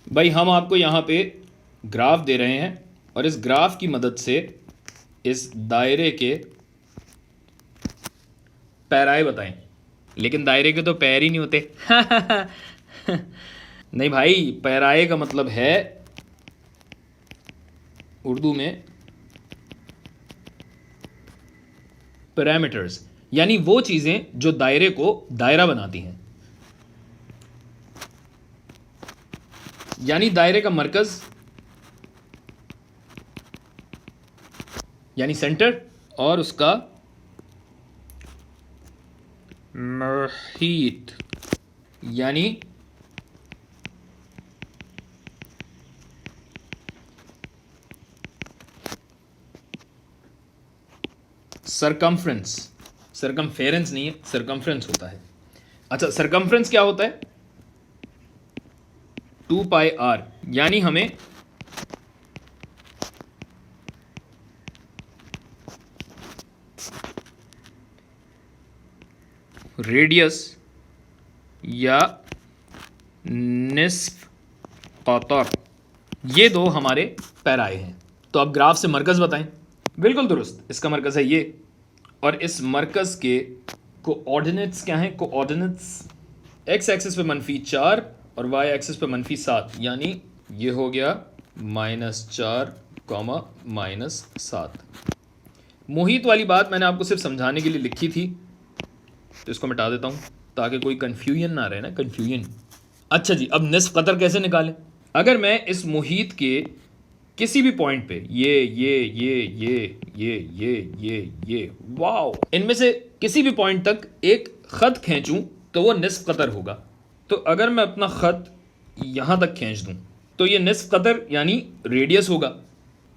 भाई हम आपको यहाँ पे ग्राफ दे रहे हैं और इस ग्राफ की मदद से इस दायरे के पैराए बताएं। लेकिन दायरे के तो पैर ही नहीं होते। नहीं भाई, पैराए का मतलब है उर्दू में पैरामीटर्स, यानी वो चीजें जो दायरे को दायरा बनाती हैं। यानी दायरे का मरकज यानी सेंटर और उसका मुहीत यानी सरकमफ्रेंस। सरकमफेरेंस नहीं है, सरकमफ्रेंस होता है। अच्छा, सरकमफ्रेंस क्या होता है? 2πr, यानी हमें रेडियस या निस्फ कतर, ये दो हमारे पैराए हैं। तो अब ग्राफ से मरकज बताएं। बिल्कुल दुरुस्त, इसका मरकज है ये, और इस मरकज के कोऑर्डिनेट्स क्या हैं? कोऑर्डिनेट्स एक्स एक्सिस पे -4 और वाई एक्सिस पे -7, यानी ये हो गया -4, -7। मुहीत वाली बात मैंने आपको सिर्फ समझाने के लिए लिखी थी, तो इसको मिटा देता हूँ ताकि कोई कन्फ्यूजन ना रहे ना, कन्फ्यूजन। अच्छा जी, अब निस्फ कतर कैसे निकालें? अगर मैं इस मुहीत के किसी भी पॉइंट पे ये वाओ, इनमें से किसी भी पॉइंट तक एक खत खींचूं तो वो निस्फ कतर होगा। तो अगर मैं अपना खत यहाँ तक खींच दूं तो ये निस्फ कतर यानी रेडियस होगा।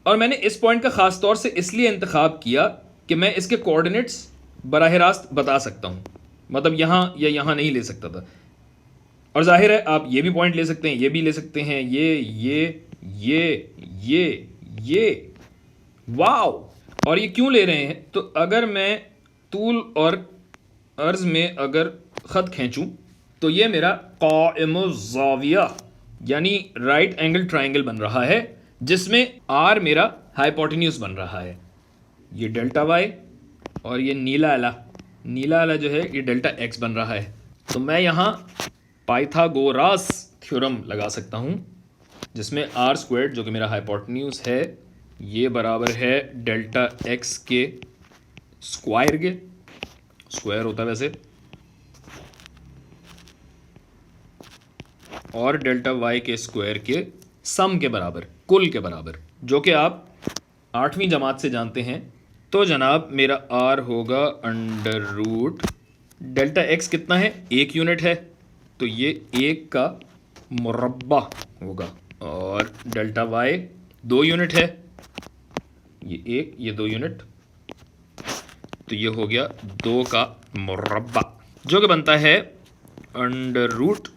और मैंने इस पॉइंट का ख़ास तौर से इसलिए इंतखाब किया कि मैं इसके कोऑर्डिनेट्स बराह रास्त बता सकता हूँ, मतलब यहाँ या यहाँ नहीं ले सकता था। और जाहिर है आप ये भी पॉइंट ले सकते हैं, ये भी ले सकते हैं, ये वाओ। और ये क्यों ले रहे हैं? तो अगर मैं तूल और अर्ज में अगर ख़त खींचूं तो ये मेरा क़ाइमुज़्ज़ाविया यानी राइट एंगल ट्राइंगल बन रहा है, जिसमें आर मेरा हाइपोटेन्यूज बन रहा है। ये डेल्टा वाई और ये नीला आला जो है ये डेल्टा एक्स बन रहा है। तो मैं यहाँ पाइथागोरस थ्योरम लगा सकता हूँ, जिसमें आर स्क्वायर्ड जो कि मेरा हाइपोटेन्यूज है ये बराबर है डेल्टा एक्स के स्क्वायर के, स्क्वायर होता है वैसे, और डेल्टा वाई के स्क्वायर के सम के बराबर, कुल के बराबर, जो कि आप 8वीं जमात से जानते हैं। तो जनाब मेरा आर होगा अंडर रूट डेल्टा एक्स कितना है? 1 यूनिट है, तो ये 1 का मुरब्बा होगा, और डेल्टा वाई 2 यूनिट है, ये 1 ये 2 यूनिट, तो ये हो गया 2 का मुरब्बा, जो कि बनता है अंडर रूट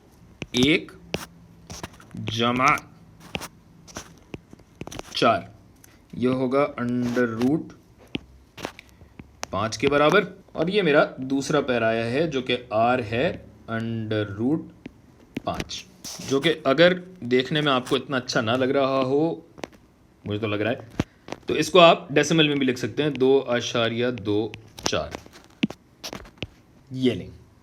1 जमा 4, ये होगा अंडर रूट 5 के बराबर। और ये मेरा दूसरा पैराया है जो कि आर है अंडर रूट 5, जो कि अगर देखने में आपको इतना अच्छा ना लग रहा हो, मुझे तो लग रहा है, तो इसको आप डेसिमल में भी लिख सकते हैं, 2.24। ये लें।